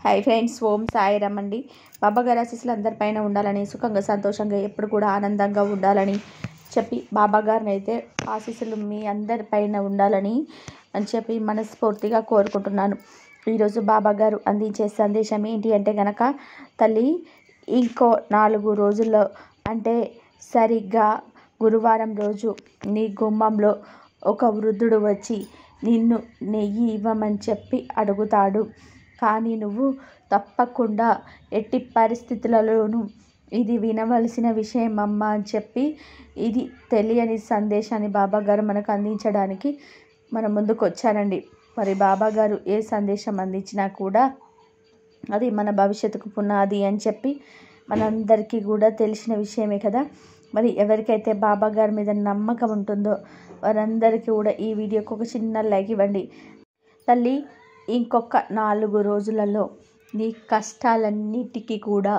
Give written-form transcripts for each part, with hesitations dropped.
Hi friends, ఓం సాయిరామ్ అండి. బాబాగారి ఆశీస్సులు అందరిపైన ఉండాలని, సుఖంగా సంతోషంగా ఎప్పుడు కూడా ఆనందంగా ఉండాలని చెప్పి బాబాగారిని అయితే ఆశీస్సులు మీ అందరిపైన ఉండాలని చెప్పి మనస్ఫూర్తిగా కోరుకుంటున్నాను. ఈరోజు బాబాగారు అందించే సందేశం ఏంటి అంటే గనక, తల్లి ఇంకో 4 రోజుల్లో అంటే సరిగ్గా గురువారం రోజు నీ గుమ్మంలో ఒక వృద్ధుడు వచ్చి నిన్ను నెయ్యి ఇవ్వమని చెప్పి అడుగుతాడు. కానీ నువ్వు తప్పకుండా ఎట్టి పరిస్థితులలోనూ ఇది వినవలసిన విషయం అమ్మ అని చెప్పి, ఇది తెలియని సందేశాన్ని బాబాగారు మనకు అందించడానికి మన ముందుకు వచ్చారండి. మరి బాబాగారు ఏ సందేశం అందించినా కూడా అది మన భవిష్యత్తుకు పునాది అని చెప్పి మనందరికీ కూడా తెలిసిన విషయమే కదా. మరి ఎవరికైతే బాబాగారి మీద నమ్మకం ఉంటుందో వారందరికీ కూడా ఈ వీడియోకి ఒక చిన్న లైక్ ఇవ్వండి. తల్లి, ఇంకొక 4 రోజులలో నీ కష్టాలన్నిటికీ కూడా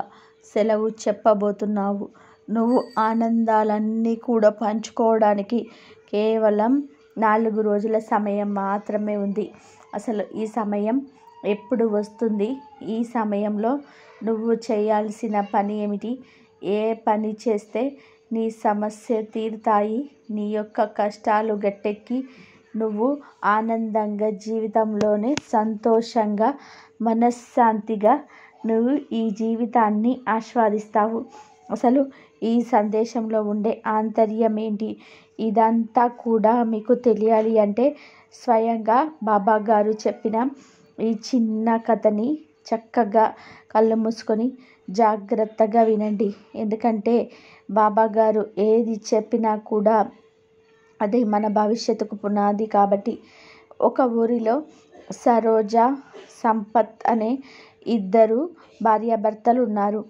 సెలవు చెప్పబోతున్నావు. నువ్వు ఆనందాలన్నీ కూడా పంచుకోవడానికి కేవలం 4 రోజుల సమయం మాత్రమే ఉంది. అసలు ఈ సమయం ఎప్పుడు వస్తుంది? ఈ సమయంలో నువ్వు చేయాల్సిన పని ఏమిటి? ఏ పని చేస్తే నీ సమస్య తీరుతాయి? నీ యొక్క కష్టాలు గట్టెక్కి నువ్వు ఆనందంగా జీవితంలోనే సంతోషంగా మనశ్శాంతిగా నువ్వు ఈ జీవితాన్ని ఆస్వాదిస్తావు. అసలు ఈ సందేశంలో ఉండే ఆంతర్యం ఏంటి? ఇదంతా కూడా మీకు తెలియాలి అంటే స్వయంగా బాబాగారు చెప్పిన ఈ చిన్న కథని చక్కగా కళ్ళు మూసుకొని జాగ్రత్తగా వినండి. ఎందుకంటే బాబాగారు ఏది చెప్పినా కూడా అది మన భవిష్యత్తుకు పునాది కాబట్టి. ఒక ఊరిలో సరోజ, సంపత్ అనే 2 భార్యాభర్తలు ఉన్నారు.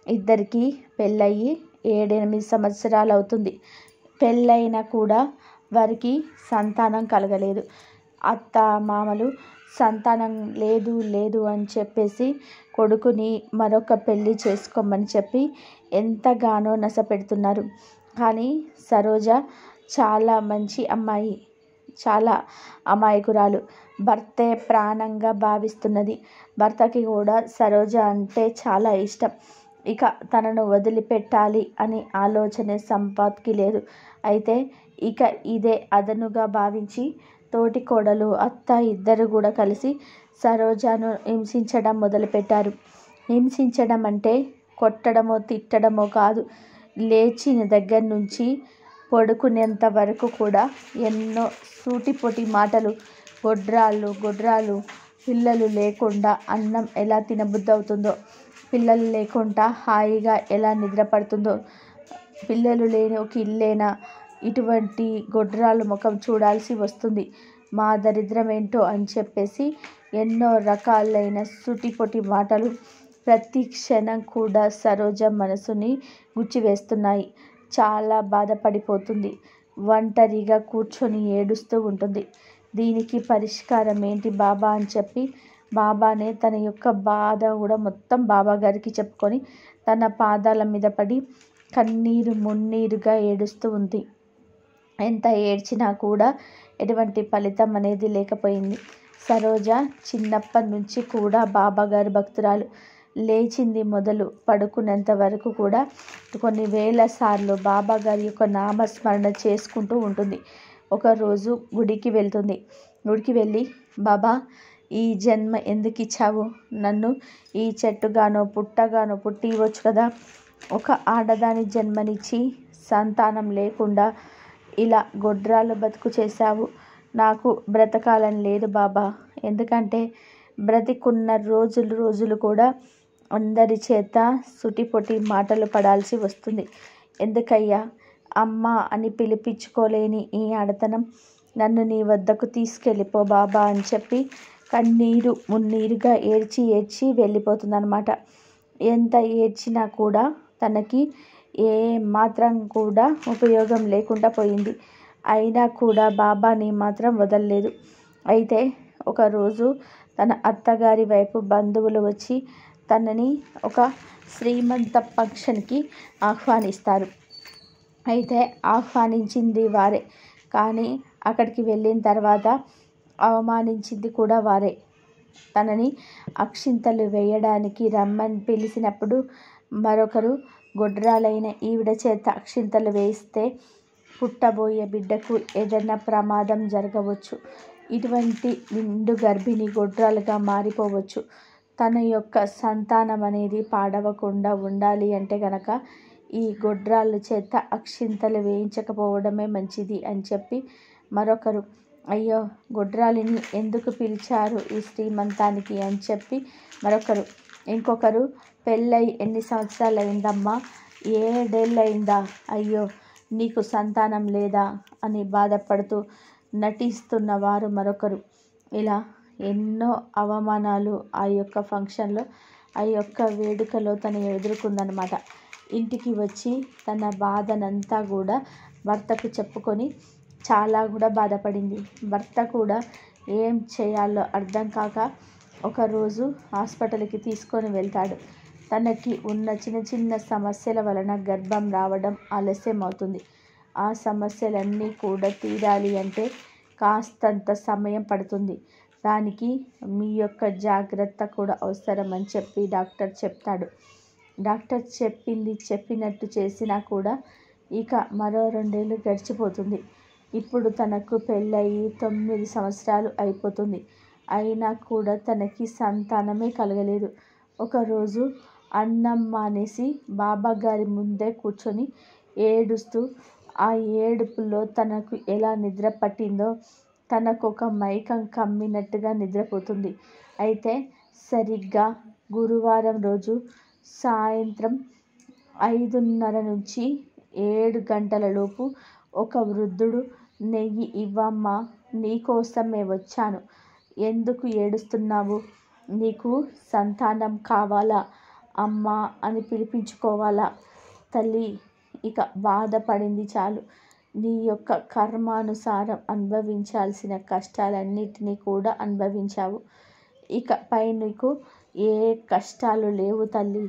ఇద్దరికి పెళ్ళయి 7-8 సంవత్సరాలు అవుతుంది. పెళ్ళైనా కూడా వారికి సంతానం కలగలేదు. అత్త మామలు సంతానం లేదు అని చెప్పేసి కొడుకుని మరొక పెళ్ళి చేసుకోమని చెప్పి ఎంతగానో నసపెడుతున్నారు. కానీ సరోజ చాలా మంచి అమ్మాయి, చాలా అమాయకురాలు. భర్తే ప్రాణంగా భావిస్తున్నది. భర్తకి కూడా సరోజ అంటే చాలా ఇష్టం. ఇక తనను వదిలిపెట్టాలి అని ఆలోచనే సంపత్కి లేదు. అయితే ఇక ఇదే అదనుగా భావించి తోటి కోడలు, అత్త ఇద్దరు కూడా కలిసి సరోజను హింసించడం మొదలుపెట్టారు. హింసించడం అంటే కొట్టడమో తిట్టడమో కాదు. లేచిన దగ్గర నుంచి పడుకునేంత వరకు కూడా ఎన్నో సూటిపోటి మాటలు, గొడ్రాలు పిల్లలు లేకుండా అన్నం ఎలా తినబుద్ధి అవుతుందో, పిల్లలు లేకుండా హాయిగా ఎలా నిద్రపడుతుందో, పిల్లలు లేని ఒక ఇల్లేనా, ఇటువంటి గొడ్రాలు ముఖం చూడాల్సి వస్తుంది, మా దరిద్రం ఏంటో అని చెప్పేసి ఎన్నో రకాలైన సూటిపోటి మాటలు ప్రతి క్షణం కూడా సరోజ మనసుని గుచ్చివేస్తున్నాయి. చాలా బాధపడిపోతుంది. ఒంటరిగా కూర్చొని ఏడుస్తూ ఉంటుంది. దీనికి పరిష్కారం ఏంటి బాబా అని చెప్పి బాబానే తన యొక్క బాధ కూడా మొత్తం బాబాగారికి చెప్పుకొని తన పాదాల మీద పడి కన్నీరు మున్నీరుగా ఏడుస్తూ ఉంది. ఎంత ఏడ్చినా కూడా ఎటువంటి ఫలితం అనేది లేకపోయింది. సరోజ చిన్నప్పటి నుంచి కూడా బాబాగారి భక్తురాలు. లేచింది మొదలు పడుకునేంత వరకు కూడా కొన్ని వేల సార్లు బాబాగారి యొక్క నామస్మరణ చేసుకుంటూ ఉంటుంది. ఒకరోజు గుడికి వెళ్తుంది. గుడికి వెళ్ళి, బాబా, ఈ జన్మ ఎందుకు ఇచ్చావు? నన్ను ఈ చెట్టుగానో పుట్టగానో పుట్టి ఇవ్వచ్చు కదా. ఒక ఆడదాని జన్మనిచ్చి సంతానం లేకుండా ఇలా గొడ్రాలు బతుకు చేశావు. నాకు బ్రతకాలని లేదు బాబా. ఎందుకంటే బ్రతికున్న రోజులు కూడా అందరి చేత సుటిపొటి మాటలు పడాల్సి వస్తుంది. ఎందుకయ్యా అమ్మ అని పిలిపించుకోలేని ఈ ఆడతనం? నన్ను నీ వద్దకు తీసుకెళ్ళిపో బాబా అని చెప్పి కన్నీరు మున్నీరుగా ఏడ్చి వెళ్ళిపోతుందన్నమాట. ఎంత ఏడ్చినా కూడా తనకి ఏ మాత్రం కూడా ఉపయోగం లేకుండా పోయింది. అయినా కూడా బాబాని మాత్రం వదలలేదు. అయితే ఒకరోజు తన అత్తగారి వైపు బంధువులు వచ్చి తనని ఒక శ్రీమంత ఫంక్షన్కి ఆహ్వానిస్తారు. అయితే ఆహ్వానించింది వారే, కానీ అక్కడికి వెళ్ళిన తర్వాత అవమానించింది కూడా వారే. తనని అక్షింతలు వేయడానికి రమ్మని పిలిచినప్పుడు మరొకరు గొడ్రాలైన ఈవిడ చేత అక్షింతలు వేయిస్తే పుట్టబోయే బిడ్డకు ఏదైనా ప్రమాదం జరగవచ్చు. ఇటువంటి నిండు గర్భిణి గొడ్రాలుగా మారిపోవచ్చు. తన యొక్క సంతానం అనేది పాడవకుండా ఉండాలి అంటే గనక ఈ గొడ్రాళ్ళ చేత అక్షింతలు వేయించకపోవడమే మంచిది అని చెప్పి మరొకరు, అయ్యో గొడ్రాలిని ఎందుకు పిలిచారు ఈ శ్రీమంతానికి అని చెప్పి మరొకరు, ఇంకొకరు పెళ్ళై ఎన్ని సంవత్సరాలు అయిందమ్మా, 7 ఏళ్ళు అయిందా, అయ్యో నీకు సంతానం లేదా అని బాధపడుతూ నటిస్తున్న వారు మరొకరు. ఇలా ఎన్నో అవమానాలు ఆ యొక్క ఫంక్షన్లో, ఆ యొక్క వేడుకలో తను ఎదుర్కొందనమాట. ఇంటికి వచ్చి తన బాధనంతా కూడా భర్తకు చెప్పుకొని చాలా కూడా బాధపడింది. భర్త కూడా ఏం చేయాలో అర్థం కాక ఒకరోజు హాస్పిటల్కి తీసుకొని వెళ్తాడు. తనకి ఉన్న చిన్న చిన్న సమస్యల వలన గర్భం రావడం ఆలస్యం అవుతుంది. ఆ సమస్యలన్నీ కూడా తీరాలి అంటే కాస్తంత సమయం పడుతుంది. దానికి మీ యొక్క జాగ్రత్త కూడా అవసరం అని చెప్పి డాక్టర్ చెప్తాడు. డాక్టర్ చెప్పింది చెప్పినట్టు చేసినా కూడా ఇక మరో 2 ఏళ్ళు గడిచిపోతుంది. ఇప్పుడు తనకు పెళ్ళయి 9 సంవత్సరాలు అయిపోతుంది. అయినా కూడా తనకి సంతానమే కలగలేదు. ఒకరోజు అన్నం మానేసి బాబాగారి ముందే కూర్చొని ఏడుస్తూ, ఆ ఏడుపులో తనకు ఎలా నిద్ర పట్టిందో తనకు ఒక మైకం కమ్మినట్టుగా నిద్రపోతుంది. అయితే సరిగ్గా గురువారం రోజు సాయంత్రం 5:30 నుంచి 7 గంటల లోపు ఒక వృద్ధుడు, నెయ్యి ఇవ్వమ్మా, నీకోసమే వచ్చాను, ఎందుకు ఏడుస్తున్నావు, నీకు సంతానం కావాలా అమ్మా అని పిలిపించుకోవాలా, తల్లి ఇక బాధపడింది చాలు, నీ యొక్క కర్మానుసారం అనుభవించాల్సిన కష్టాలన్నిటినీ కూడా అనుభవించావు, ఇక పై నీకు ఏ కష్టాలు లేవు తల్లి,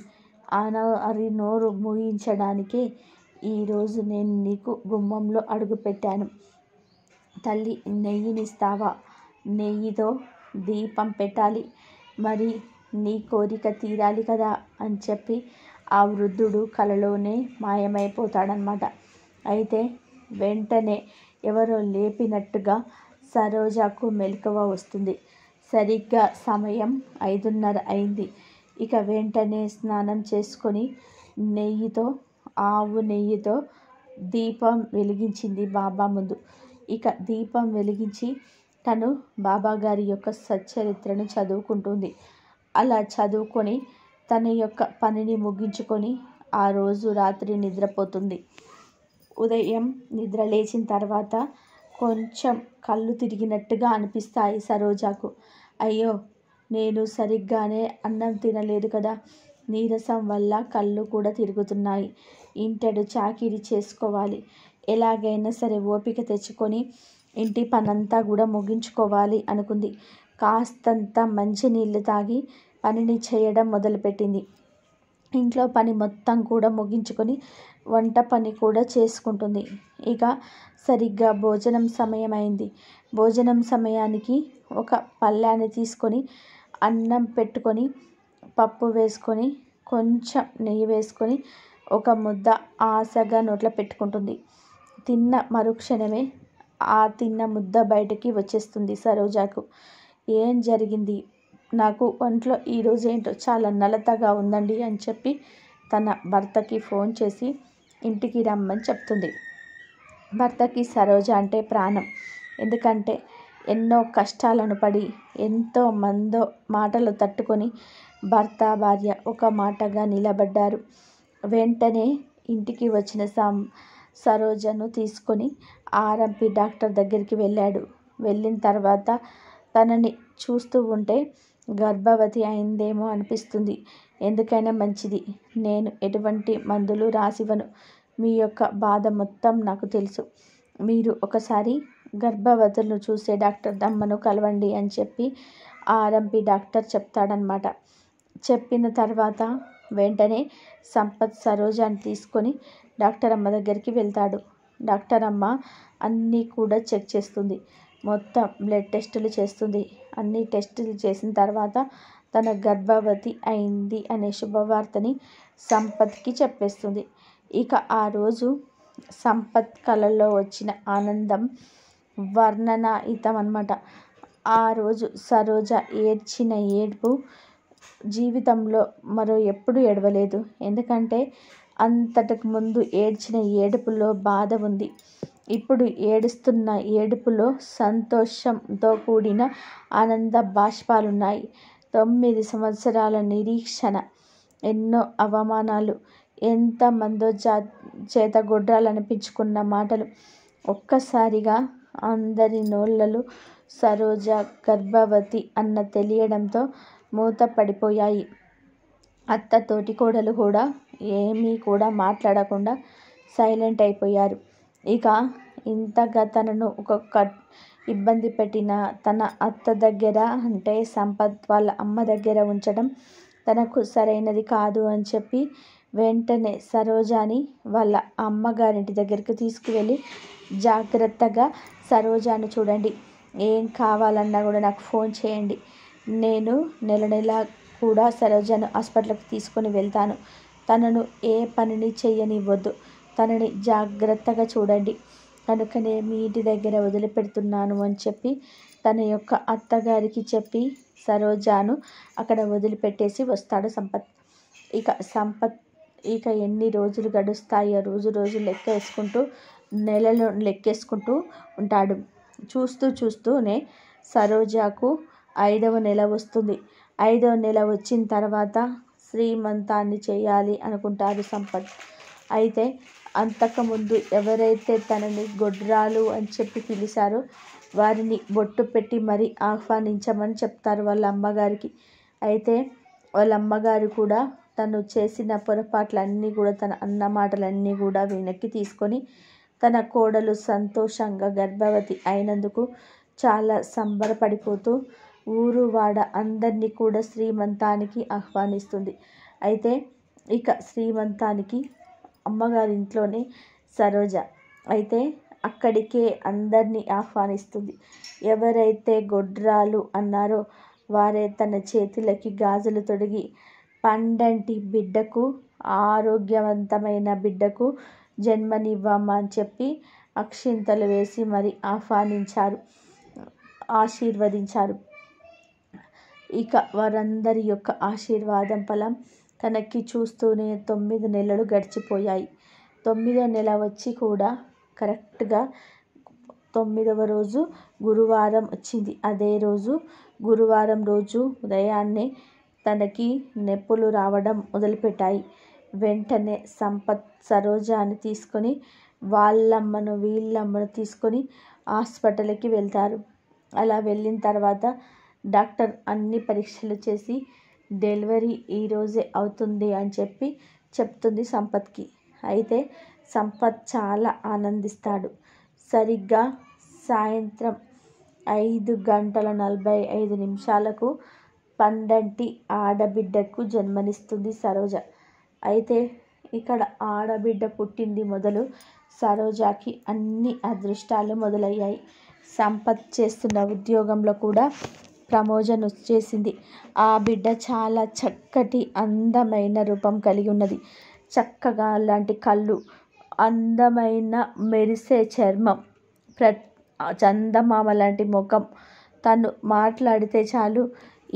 అరి నోరు మూయించడానికే ఈరోజు నేను నీకు గుమ్మంలో అడుగుపెట్టాను, తల్లి నెయ్యినిస్తావా, నెయ్యితో దీపం పెట్టాలి, మరి నీ కోరిక తీరాలి కదా అని చెప్పి ఆ వృద్ధుడు కలలోనే మాయమైపోతాడనమాట. అయితే వెంటనే ఎవరో లేపినట్టుగా సరోజకు మెలకువ వస్తుంది. సరిగ్గా సమయం 5:30 అయింది. ఇక వెంటనే స్నానం చేసుకొని ఆవు నెయ్యితో దీపం వెలిగించింది బాబా ముందు. ఇక దీపం వెలిగించి తను బాబాగారి యొక్క సచ్చరిత్రను చదువుకుంటుంది. అలా చదువుకొని తన యొక్క పనిని ముగించుకొని ఆ రోజు రాత్రి నిద్రపోతుంది. ఉదయం నిద్ర లేచిన తర్వాత కొంచెం కళ్ళు తిరిగినట్టుగా అనిపిస్తాయి సరోజకు. అయ్యో నేను సరిగ్గానే అన్నం తినలేదు కదా, నీరసం వల్ల కళ్ళు కూడా తిరుగుతున్నాయి, ఇంటెడు చాకిరీ చేసుకోవాలి, ఎలాగైనా సరే ఓపిక తెచ్చుకొని ఇంటి పనంతా కూడా ముగించుకోవాలి అనుకుంది. కాస్తంత మంచినీళ్ళు తాగి పనిని చేయడం మొదలుపెట్టింది. ఇంట్లో పని మొత్తం కూడా ముగించుకొని వంట పని కూడా చేసుకుంటుంది. ఇక సరిగ్గా భోజనం సమయం అయింది. భోజనం సమయానికి ఒక పళ్ళాన్ని తీసుకొని అన్నం పెట్టుకొని పప్పు వేసుకొని కొంచెం నెయ్యి వేసుకొని ఒక ముద్ద ఆశగా నోట్లో పెట్టుకుంటుంది. తిన్న మరుక్షణమే ఆ తిన్న ముద్ద బయటకి వచ్చేస్తుంది సరోజకు. ఏం జరిగింది, నాకు ఒంట్లో ఈరోజు ఏంటో చాలా నలతగా ఉందండి అని చెప్పి తన భర్తకి ఫోన్ చేసి ఇంటికి రమ్మని చెప్తుంది. భర్తకి సరోజ అంటే ప్రాణం. ఎందుకంటే ఎన్నో కష్టాలను పడి ఎంతో మందో మాటలు తట్టుకొని భర్త భార్య ఒక మాటగా నిలబడ్డారు. వెంటనే ఇంటికి వచ్చిన సరోజను తీసుకొని ఆర్ఎంపీ డాక్టర్ దగ్గరికి వెళ్ళాడు. వెళ్ళిన తర్వాత తనని చూస్తూ ఉంటే గర్భవతి అయిందేమో అనిపిస్తుంది. ఎందుకైనా మంచిది, నేను ఎటువంటి మందులు రాసివ్వను, మీ యొక్క బాధ మొత్తం నాకు తెలుసు, మీరు ఒకసారి గర్భవతులను చూసే డాక్టర్ దమ్మను కలవండి అని చెప్పి ఆర్ఎంపీ డాక్టర్ చెప్తాడనమాట. చెప్పిన తర్వాత వెంటనే సంపత్ సరోజాని తీసుకొని డాక్టర్ అమ్మ దగ్గరికి వెళ్తాడు. డాక్టర్ అమ్మ అన్నీ కూడా చెక్ చేస్తుంది. మొత్తం బ్లడ్ టెస్టులు చేస్తుంది. అన్ని టెస్టులు చేసిన తర్వాత తన గర్భవతి అయింది అనే శుభవార్తని సంపత్కి చెప్పేస్తుంది. ఇక ఆ రోజు సంపత్ కళల్లో వచ్చిన ఆనందం వర్ణనాతీతం అన్నమాట. ఆ రోజు సరోజ ఏడ్చిన ఏడుపు జీవితంలో మరో ఎప్పుడు ఏడవలేదు. ఎందుకంటే అంతటకు ముందు ఏడ్చిన ఏడుపులో బాధ ఉంది. ఇప్పుడు ఏడుస్తున్న ఏడుపులో సంతోషంతో కూడిన ఆనంద బాష్పాలున్నాయి. 9 సంవత్సరాల నిరీక్షణ, ఎన్నో అవమానాలు, ఎంతమందో చేత గొడ్రాలనిపించుకున్న మాటలు ఒక్కసారిగా అందరి నోళ్ళలో సరోజ గర్భవతి అన్న తెలియడంతో మూత పడిపోయాయి. అత్త తోటికోడలు కూడా ఏమీ కూడా మాట్లాడకుండా సైలెంట్ అయిపోయారు. ఇక ఇంతగా తనను ఒక్కొక్క ఇబ్బంది పెట్టిన తన అత్త దగ్గర అంటే సంపత్ వాళ్ళ అమ్మ దగ్గర ఉంచడం తనకు సరైనది కాదు అని చెప్పి వెంటనే సరోజాని వాళ్ళ అమ్మగారింటి దగ్గరికి తీసుకువెళ్ళి జాగ్రత్తగా సరోజాను చూడండి, ఏం కావాలన్నా కూడా నాకు ఫోన్ చేయండి, నేను నెల కూడా సరోజాను హాస్పిటల్కి తీసుకొని వెళ్తాను, తనను ఏ పనిని చెయ్యనివ్వద్దు, తనని జాగ్రత్తగా చూడండి, కనుకనే మీ ఇంటి దగ్గర వదిలిపెడుతున్నాను అని చెప్పి తన యొక్క అత్తగారికి చెప్పి సరోజాను అక్కడ వదిలిపెట్టేసి వస్తాడు సంపత్. ఇక సంపత్ ఎన్ని రోజులు గడుస్తాయో రోజు లెక్క వేసుకుంటూ నెలలు లెక్కేసుకుంటూ ఉంటాడు. చూస్తూనే సరోజకు 5వ నెల వస్తుంది. 5వ నెల వచ్చిన తర్వాత శ్రీమంతాన్ని చేయాలి అనుకుంటారు సంపత్. అయితే అంతకుముందు ఎవరైతే తనని గొడ్రాలు అని చెప్పి పిలిచారో వారిని బొట్టు పెట్టి మరీ ఆహ్వానించమని చెప్తారు వాళ్ళ అమ్మగారికి. అయితే వాళ్ళ అమ్మగారు కూడా తను చేసిన పొరపాట్లన్నీ కూడా తన అన్న మాటలన్నీ కూడా వెనక్కి తీసుకొని తన కోడలు సంతోషంగా గర్భవతి అయినందుకు చాలా సంబరపడిపోతూ ఊరు వాడ అందరినీ కూడా శ్రీమంతానికి ఆహ్వానిస్తుంది. అయితే ఇక శ్రీమంతానికి అమ్మగారింట్లోనే సరోజ అయితే అక్కడికే అందరినీ ఆహ్వానిస్తుంది. ఎవరైతే గొడ్రాలు అన్నారో వారే తన చేతులకి గాజులు తొడిగి పండంటి బిడ్డకు, ఆరోగ్యవంతమైన బిడ్డకు జన్మనివ్వమ్మా అని చెప్పి అక్షింతలు వేసి మరి ఆశీర్వదించారు. ఇక వారందరి యొక్క ఆశీర్వాదం ఫలం తనకి చూస్తూనే 9 నెలలు గడిచిపోయాయి. 9వ నెల వచ్చి కూడా కరెక్ట్గా 9వ రోజు గురువారం వచ్చింది. అదే రోజు గురువారం రోజు ఉదయాన్నే తనకి నొప్పులు రావడం మొదలుపెట్టాయి. వెంటనే సంపత్ సరోజాని తీసుకొని వాళ్ళమ్మను వీళ్ళమ్మను తీసుకొని హాస్పిటల్కి వెళ్తారు. అలా వెళ్ళిన తర్వాత డాక్టర్ అన్ని పరీక్షలు చేసి డెలివరీ ఈరోజే అవుతుంది అని చెప్పి చెప్తుంది సంపత్కి. అయితే సంపత్ చాలా ఆనందిస్తాడు. సరిగ్గా సాయంత్రం 5:45 పండంటి ఆడబిడ్డకు జన్మనిస్తుంది సరోజ. అయితే ఇక్కడ ఆడబిడ్డ పుట్టింది మొదలు సరోజకి అన్ని అదృష్టాలు మొదలయ్యాయి. సంపత్ చేస్తున్న ఉద్యోగంలో కూడా ప్రమోషన్ వచ్చేసింది. ఆ బిడ్డ చాలా చక్కటి అందమైన రూపం కలిగి ఉన్నది. చక్కగా లాంటి కళ్ళు, అందమైన మెరిసే చర్మం, చందమామ లాంటి ముఖం, తను మాట్లాడితే చాలు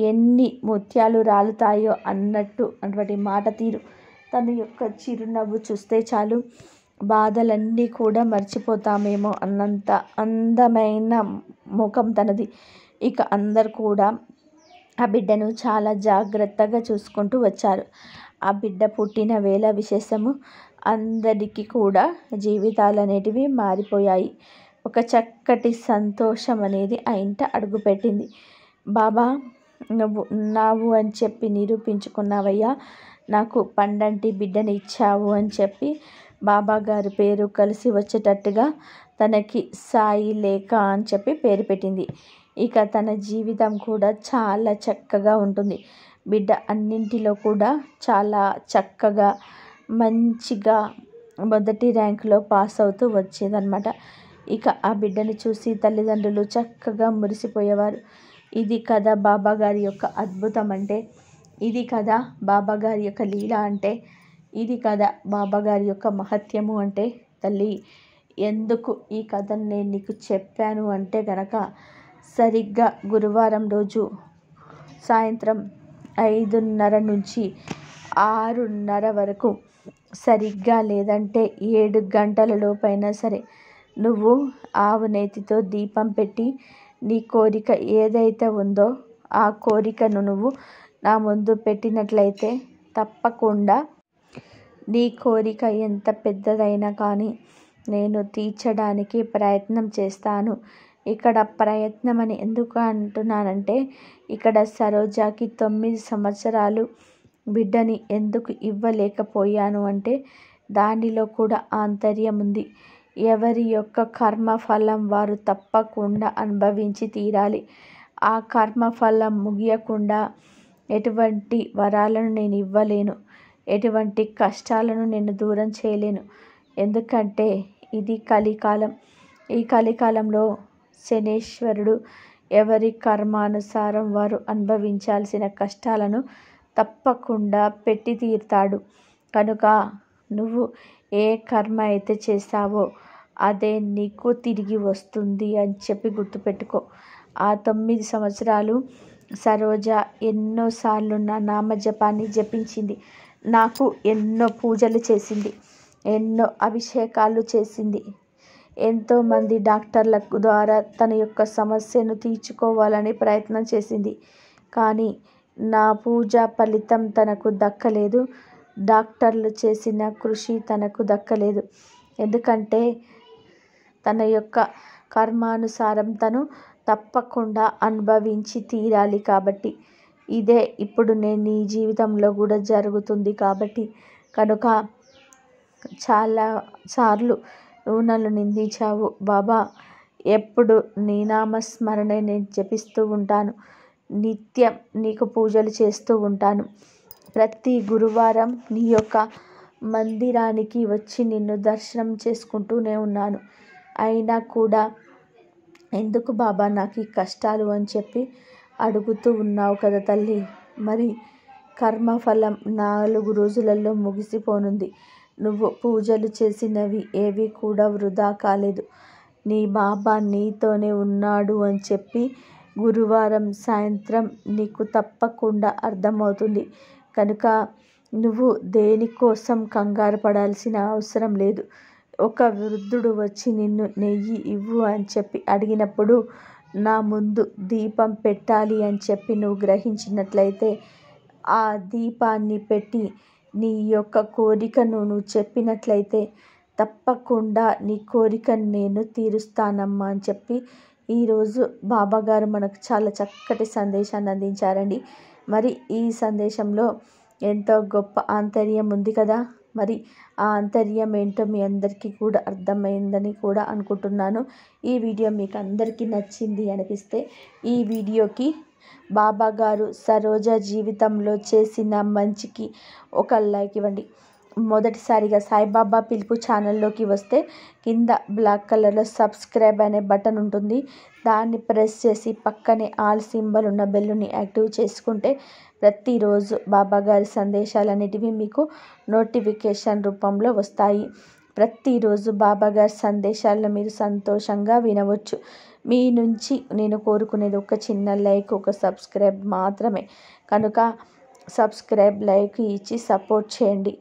ఎన్ని ముత్యాలు రాలుతాయో అన్నటువంటి మాట తీరు, తన యొక్క చిరునవ్వు చూస్తే చాలు బాధలన్నీ కూడా మర్చిపోతామేమో అన్నంత అందమైన ముఖం తనది. ఇక అందరు కూడా ఆ బిడ్డను చాలా జాగ్రత్తగా చూసుకుంటూ వచ్చారు. ఆ బిడ్డ పుట్టిన వేళ విశేషము అందరికీ కూడా జీవితాలు అనేటివి మారిపోయాయి. ఒక చక్కటి సంతోషం అనేది ఆ ఇంట అడుగుపెట్టింది. బాబా నువ్వు ఉన్నావు అని చెప్పి నిరూపించుకున్నావయ్యా, నాకు పండంటి బిడ్డని ఇచ్చావు అని చెప్పి బాబాగారి పేరు కలిసి వచ్చేటట్టుగా తనకి సాయి లేఖ అని చెప్పి పేరు పెట్టింది. ఇక తన జీవితం కూడా చాలా చక్కగా ఉంటుంది. బిడ్డ అన్నింటిలో కూడా చాలా చక్కగా మంచిగా మొదటి ర్యాంకులో పాస్ అవుతూ వచ్చేదన్నమాట. ఇక ఆ బిడ్డని చూసి తల్లిదండ్రులు చక్కగా మురిసిపోయేవారు. ఇది కదా బాబాగారి యొక్క అద్భుతం అంటే, ఇది కదా బాబాగారి యొక్క లీల అంటే, ఇది కదా బాబాగారి యొక్క మహత్యము అంటే. తల్లి, ఎందుకు ఈ కథను నేను నీకు చెప్పాను అంటే గనక, సరిగ్గా గురువారం రోజు సాయంత్రం 5:30 నుంచి 6:30 వరకు, సరిగ్గా లేదంటే 7 గంటల లోపైనా సరే, నువ్వు ఆవు నేతితో దీపం పెట్టి నీ కోరిక ఏదైతే ఉందో ఆ కోరికను నువ్వు నా ముందు పెట్టినట్లయితే తప్పకుండా నీ కోరిక ఎంత పెద్దదైనా కానీ నేను తీర్చడానికి ప్రయత్నం చేస్తాను. ఇక్కడ ప్రయత్నం అని ఎందుకు అంటున్నానంటే, ఇక్కడ సరోజాకి 9 సంవత్సరాలు బిడ్డని ఎందుకు ఇవ్వలేకపోయాను అంటే, దానిలో కూడా ఆంతర్యం ఉంది. ఎవరి యొక్క కర్మఫలం వారు తప్పకుండా అనుభవించి తీరాలి. ఆ కర్మఫలం ముగియకుండా ఎటువంటి వరాలను నేను ఇవ్వలేను, ఎటువంటి కష్టాలను నేను దూరం చేయలేను. ఎందుకంటే ఇది కలికాలం. ఈ కలికాలంలో శనేశ్వరుడు ఎవరి కర్మానుసారం వారు అనుభవించాల్సిన కష్టాలను తప్పకుండా పెట్టి తీరుతాడు. కనుక నువ్వు ఏ కర్మ అయితే చేస్తావో అదే నీకు తిరిగి వస్తుంది అని చెప్పి గుర్తుపెట్టుకో. ఆ 9 సంవత్సరాలు సరోజ ఎన్నోసార్లు నా నామజపాన్ని జపించింది. నాకు ఎన్నో పూజలు చేసింది, ఎన్నో అభిషేకాలు చేసింది. ఎంతోమంది డాక్టర్ల ద్వారా తన యొక్క సమస్యను తీర్చుకోవాలని ప్రయత్నం చేసింది. కానీ నా పూజా ఫలితం తనకు దక్కలేదు. డాక్టర్లు చేసిన కృషి తనకు దక్కలేదు. ఎందుకంటే తన యొక్క కర్మానుసారం తను తప్పకుండా అనుభవించి తీరాలి. కాబట్టి ఇదే ఇప్పుడు నేను నీ జీవితంలో కూడా జరుగుతుంది. కాబట్టి కనుక చాలా సార్లు నువ్వు నన్ను నిందించావు బాబా. ఎప్పుడు నీ నామస్మరణే నేను జపిస్తూ ఉంటాను, నిత్యం నీకు పూజలు చేస్తూ ఉంటాను. ప్రతి గురువారం నీ యొక్క మందిరానికి వచ్చి నిన్ను దర్శనం చేసుకుంటూనే ఉన్నాను. అయినా కూడా ఎందుకు బాబా నాకు ఈ కష్టాలు అని చెప్పి అడుగుతూ ఉన్నావు కదా తల్లి. మరి కర్మఫలం 4 రోజులలో ముగిసిపోనుంది. నువ్వు పూజలు చేసినవి ఏవి కూడా వృధా కాలేదు. నీ బాబా నీతోనే ఉన్నాడు అని చెప్పి గురువారం సాయంత్రం నీకు తప్పకుండా అర్థమవుతుంది. కనుక నువ్వు దేనికోసం కంగారు పడాల్సిన అవసరం లేదు. ఒక వృద్ధుడు వచ్చి నిన్ను నెయ్యి ఇవ్వు అని చెప్పి అడిగినప్పుడు నా ముందు దీపం పెట్టాలి అని చెప్పి నువ్వు గ్రహించినట్లయితే, ఆ దీపాన్ని పెట్టి నీ యొక్క కోరికను నువ్వు చెప్పినట్లయితే తప్పకుండా నీ కోరికను నేను తీరుస్తానమ్మా అని చెప్పి ఈరోజు బాబాగారు మనకు చాలా చక్కటి సందేశాన్ని అందించారండి. మరి ఈ సందేశంలో ఎంతో గొప్ప ఆంతర్యం ఉంది కదా. మరి ఆ ఆంతర్యం ఏంటో మీ అందరికీ కూడా అర్థమైందని కూడా అనుకుంటున్నాను. ఈ వీడియో మీకు అందరికీ నచ్చింది అనిపిస్తే ఈ వీడియోకి బాబాగారు సరోజ జీవితంలో చేసిన మంచికి ఒక లైక్ ఇవ్వండి. మొదటిసారిగా సాయిబాబా పిలుపు ఛానల్లోకి వస్తే కింద బ్లాక్ కలర్లో సబ్స్క్రైబ్ అనే బటన్ ఉంటుంది. దాన్ని ప్రెస్ చేసి పక్కనే ఆల్ సింబల్ ఉన్న బెల్లుని యాక్టివ్ చేసుకుంటే ప్రతిరోజు బాబాగారి సందేశాలన్నిటివి మీకు నోటిఫికేషన్ రూపంలో వస్తాయి. ప్రతిరోజు బాబాగారి సందేశాలను మీరు సంతోషంగా వినవచ్చు. మీ నుంచి నేను కోరుకునేది ఒక చిన్న లైక్, ఒక సబ్స్క్రైబ్ మాత్రమే. కనుక సబ్స్క్రైబ్, లైక్ ఇచ్చి సపోర్ట్ చేయండి.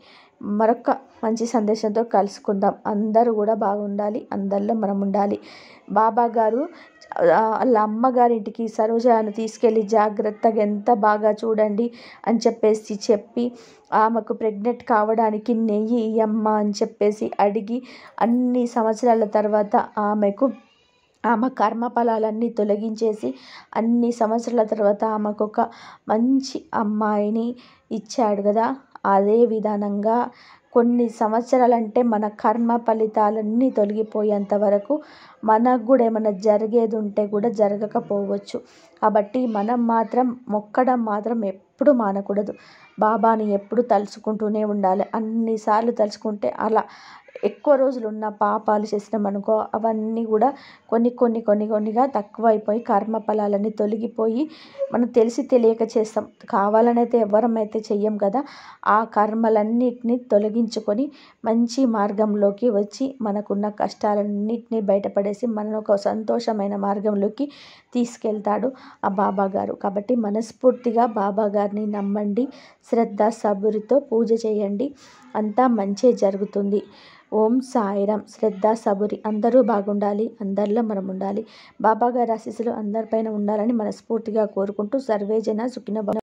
మరొక మంచి సందేశంతో కలుసుకుందాం. అందరూ కూడా బాగుండాలి, అందరిలో మనం ఉండాలి. బాబాగారు వాళ్ళ అమ్మగారింటికి సరోజను తీసుకెళ్ళి జాగ్రత్తగా ఎంత బాగా చూడండి అని చెప్పి ఆమెకు ప్రెగ్నెంట్ కావడానికి నెయ్యి ఇయ్యమ్మ అని చెప్పేసి అడిగి అన్ని సంవత్సరాల తర్వాత ఆమె కర్మఫలాలన్నీ తొలగించేసి అన్ని సంవత్సరాల తర్వాత ఆమెకు ఒక మంచి అమ్మాయిని ఇచ్చాడు కదా. అదే విధానంగా కొన్ని సంవత్సరాలంటే మన కర్మ ఫలితాలన్నీ తొలగిపోయేంత వరకు మనకు కూడా ఏమైనా జరిగేది ఉంటే కూడా జరగకపోవచ్చు. కాబట్టి మనం మాత్రం మొక్కడం మాత్రం ఎప్పుడు మానకూడదు. బాబాని ఎప్పుడు తలుచుకుంటూనే ఉండాలి. అన్నిసార్లు తలుచుకుంటే అలా ఎక్కువ రోజులు ఉన్న పాపాలు చేసినామనుకో అవన్నీ కూడా కొన్నిగా తక్కువైపోయి కర్మ ఫలాలన్నీ తొలగిపోయి మనం తెలిసి తెలియక చేస్తాం. కావాలనైతే ఎవరమైతే చెయ్యం కదా. ఆ కర్మలన్నిటినీ తొలగించుకొని మంచి మార్గంలోకి వచ్చి మనకున్న కష్టాలన్నిటినీ బయటపడేసి మనల్ని ఒక సంతోషమైన మార్గంలోకి తీసుకెళ్తాడు ఆ బాబా గారు. కాబట్టి మనస్ఫూర్తిగా బాబా గారిని నమ్మండి. శ్రద్ధ సబురితో పూజ చేయండి. అంతా మంచే జరుగుతుంది. ఓం సాయిరాం. శ్రద్ధ సబురి అందరూ బాగుండాలి. అందరిలో మనం ఉండాలి. బాబా గారి ఆశీస్సులు అందరిపైన ఉండాలని మనస్ఫూర్తిగా కోరుకుంటూ సర్వేజన సుఖినో భవంతు.